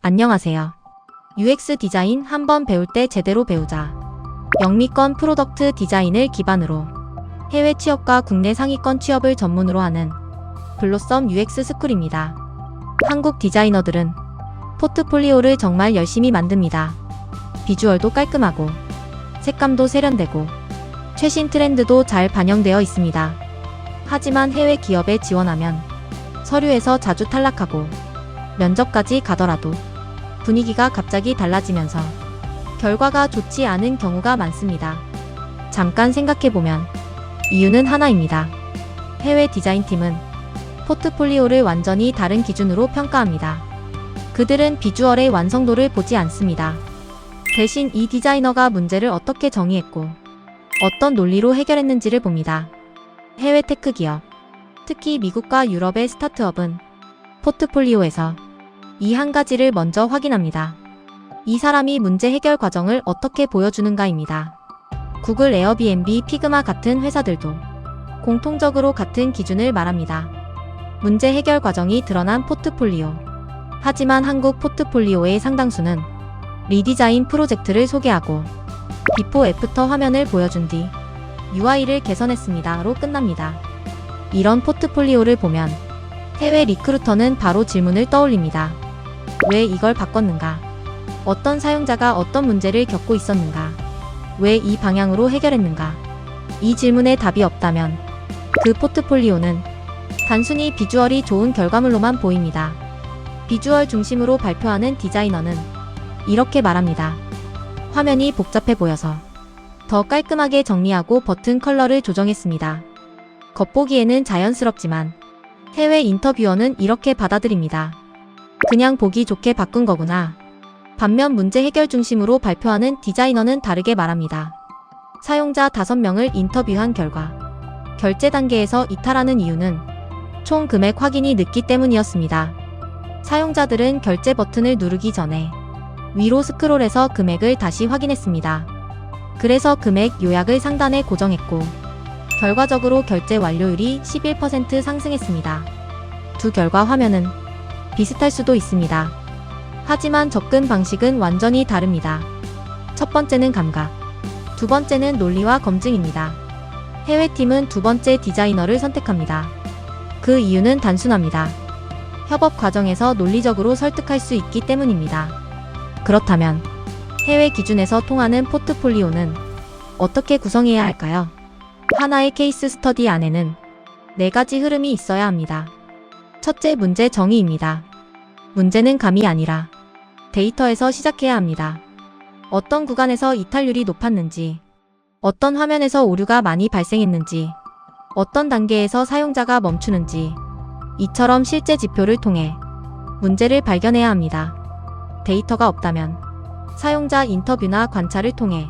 안녕하세요. UX 디자인 한번 배울 때 제대로 배우자. 영미권 프로덕트 디자인을 기반으로 해외 취업과 국내 상위권 취업을 전문으로 하는 블로썸 UX 스쿨입니다. 한국 디자이너들은 포트폴리오를 정말 열심히 만듭니다. 비주얼도 깔끔하고 색감도 세련되고 최신 트렌드도 잘 반영되어 있습니다. 하지만 해외 기업에 지원하면 서류에서 자주 탈락하고 면접까지 가더라도 분위기가 갑자기 달라지면서 결과가 좋지 않은 경우가 많습니다. 잠깐 생각해보면 이유는 하나입니다. 해외 디자인팀은 포트폴리오를 완전히 다른 기준으로 평가합니다. 그들은 비주얼의 완성도를 보지 않습니다. 대신 이 디자이너가 문제를 어떻게 정의했고 어떤 논리로 해결했는지를 봅니다. 해외 테크 기업, 특히 미국과 유럽의 스타트업은 포트폴리오에서 이 한 가지를 먼저 확인합니다. 이 사람이 문제 해결 과정을 어떻게 보여주는가입니다. 구글, 에어비앤비, 피그마 같은 회사들도 공통적으로 같은 기준을 말합니다. 문제 해결 과정이 드러난 포트폴리오. 하지만 한국 포트폴리오의 상당수는 리디자인 프로젝트를 소개하고 비포 애프터 화면을 보여준 뒤 UI를 개선했습니다로 끝납니다. 이런 포트폴리오를 보면 해외 리크루터는 바로 질문을 떠올립니다. 왜 이걸 바꿨는가? 어떤 사용자가 어떤 문제를 겪고 있었는가? 왜 이 방향으로 해결했는가? 이 질문에 답이 없다면 그 포트폴리오는 단순히 비주얼이 좋은 결과물로만 보입니다. 비주얼 중심으로 발표하는 디자이너는 이렇게 말합니다. 화면이 복잡해 보여서 더 깔끔하게 정리하고 버튼 컬러를 조정했습니다. 겉보기에는 자연스럽지만 해외 인터뷰어는 이렇게 받아들입니다. 그냥 보기 좋게 바꾼 거구나. 반면 문제 해결 중심으로 발표하는 디자이너는 다르게 말합니다. 사용자 5명을 인터뷰한 결과 결제 단계에서 이탈하는 이유는 총 금액 확인이 늦기 때문이었습니다. 사용자들은 결제 버튼을 누르기 전에 위로 스크롤해서 금액을 다시 확인했습니다. 그래서 금액 요약을 상단에 고정했고 결과적으로 결제 완료율이 11% 상승했습니다. 두 결과 화면은 비슷할 수도 있습니다. 하지만 접근 방식은 완전히 다릅니다. 첫 번째는 감각, 두 번째는 논리와 검증입니다. 해외팀은 두 번째 디자이너를 선택합니다. 그 이유는 단순합니다. 협업 과정에서 논리적으로 설득할 수 있기 때문입니다. 그렇다면 해외 기준에서 통하는 포트폴리오는 어떻게 구성해야 할까요? 하나의 케이스 스터디 안에는 4가지 흐름이 있어야 합니다. 첫째, 문제 정의입니다. 문제는 감이 아니라 데이터에서 시작해야 합니다. 어떤 구간에서 이탈률이 높았는지, 어떤 화면에서 오류가 많이 발생했는지, 어떤 단계에서 사용자가 멈추는지, 이처럼 실제 지표를 통해 문제를 발견해야 합니다. 데이터가 없다면 사용자 인터뷰나 관찰을 통해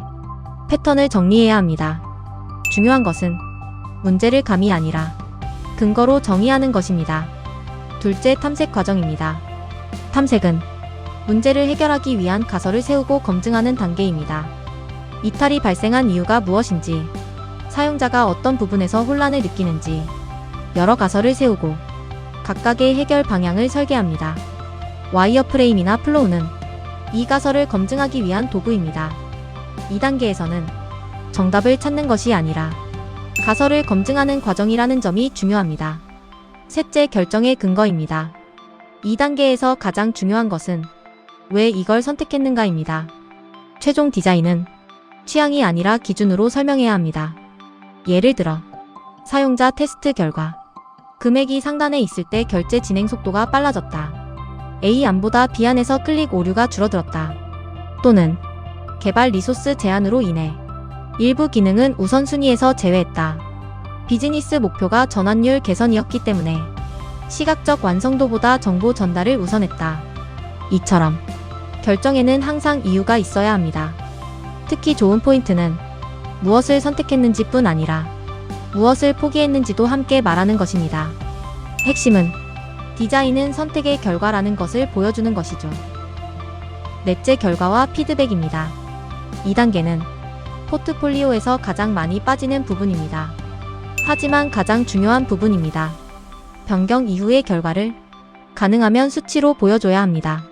패턴을 정리해야 합니다. 중요한 것은 문제를 감이 아니라 근거로 정의하는 것입니다. 둘째, 탐색 과정입니다. 탐색은 문제를 해결하기 위한 가설을 세우고 검증하는 단계입니다. 이탈이 발생한 이유가 무엇인지, 사용자가 어떤 부분에서 혼란을 느끼는지 여러 가설을 세우고 각각의 해결 방향을 설계합니다. 와이어프레임이나 플로우는 이 가설을 검증하기 위한 도구입니다. 2단계에서는 정답을 찾는 것이 아니라 가설을 검증하는 과정이라는 점이 중요합니다. 셋째, 결정의 근거입니다. 2단계에서 가장 중요한 것은 왜 이걸 선택했는가입니다. 최종 디자인은 취향이 아니라 기준으로 설명해야 합니다. 예를 들어 사용자 테스트 결과 금액이 상단에 있을 때 결제 진행 속도가 빨라졌다. A 안보다 B 안에서 클릭 오류가 줄어들었다. 또는 개발 리소스 제한으로 인해 일부 기능은 우선순위에서 제외했다. 비즈니스 목표가 전환율 개선이었기 때문에 시각적 완성도보다 정보 전달을 우선했다. 이처럼 결정에는 항상 이유가 있어야 합니다. 특히 좋은 포인트는 무엇을 선택했는지 뿐 아니라 무엇을 포기했는지도 함께 말하는 것입니다. 핵심은 디자인은 선택의 결과라는 것을 보여주는 것이죠. 넷째, 결과와 피드백입니다. 2단계는 포트폴리오에서 가장 많이 빠지는 부분입니다. 하지만 가장 중요한 부분입니다. 변경 이후의 결과를 가능하면 수치로 보여줘야 합니다.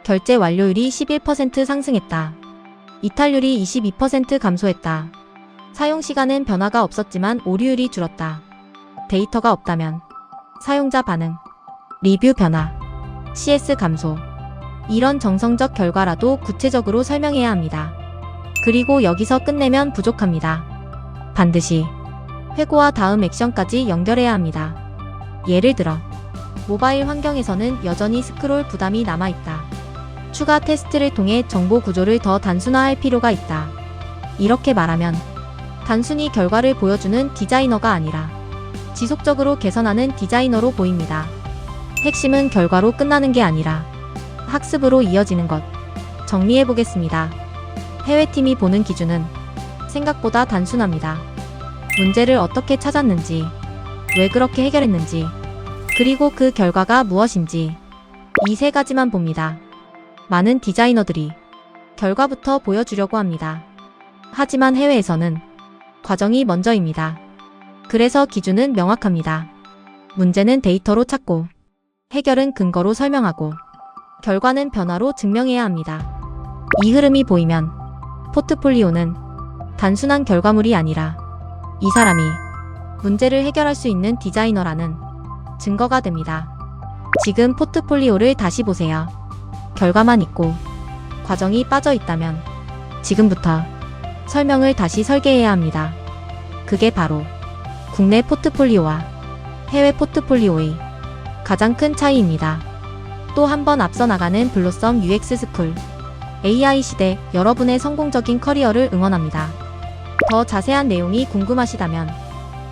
결제 완료율이 11% 상승했다. 이탈률이 22% 감소했다. 사용 시간은 변화가 없었지만 오류율이 줄었다. 데이터가 없다면 사용자 반응, 리뷰 변화, CS 감소. 이런 정성적 결과라도 구체적으로 설명해야 합니다. 그리고 여기서 끝내면 부족합니다. 반드시 회고와 다음 액션까지 연결해야 합니다. 예를 들어 모바일 환경에서는 여전히 스크롤 부담이 남아있다. 추가 테스트를 통해 정보 구조를 더 단순화할 필요가 있다. 이렇게 말하면 단순히 결과를 보여주는 디자이너가 아니라 지속적으로 개선하는 디자이너로 보입니다. 핵심은 결과로 끝나는 게 아니라 학습으로 이어지는 것. 정리해 보겠습니다. 해외팀이 보는 기준은 생각보다 단순합니다. 문제를 어떻게 찾았는지, 왜 그렇게 해결했는지, 그리고 그 결과가 무엇인지 이 세 가지만 봅니다. 많은 디자이너들이 결과부터 보여주려고 합니다. 하지만 해외에서는 과정이 먼저입니다. 그래서 기준은 명확합니다. 문제는 데이터로 찾고, 해결은 근거로 설명하고, 결과는 변화로 증명해야 합니다. 이 흐름이 보이면 포트폴리오는 단순한 결과물이 아니라 이 사람이 문제를 해결할 수 있는 디자이너라는 증거가 됩니다. 지금 포트폴리오를 다시 보세요. 결과만 있고 과정이 빠져 있다면 지금부터 설명을 다시 설계해야 합니다. 그게 바로 국내 포트폴리오와 해외 포트폴리오의 가장 큰 차이입니다. 또 한 번 앞서 나가는 블로썸 UX 스쿨 AI 시대 여러분의 성공적인 커리어를 응원합니다. 더 자세한 내용이 궁금하시다면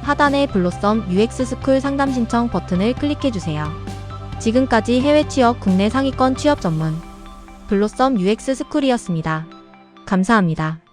하단의 블로썸 UX 스쿨 상담 신청 버튼을 클릭해주세요. 지금까지 해외 취업 국내 상위권 취업 전문 블로썸 UX 스쿨이었습니다. 감사합니다.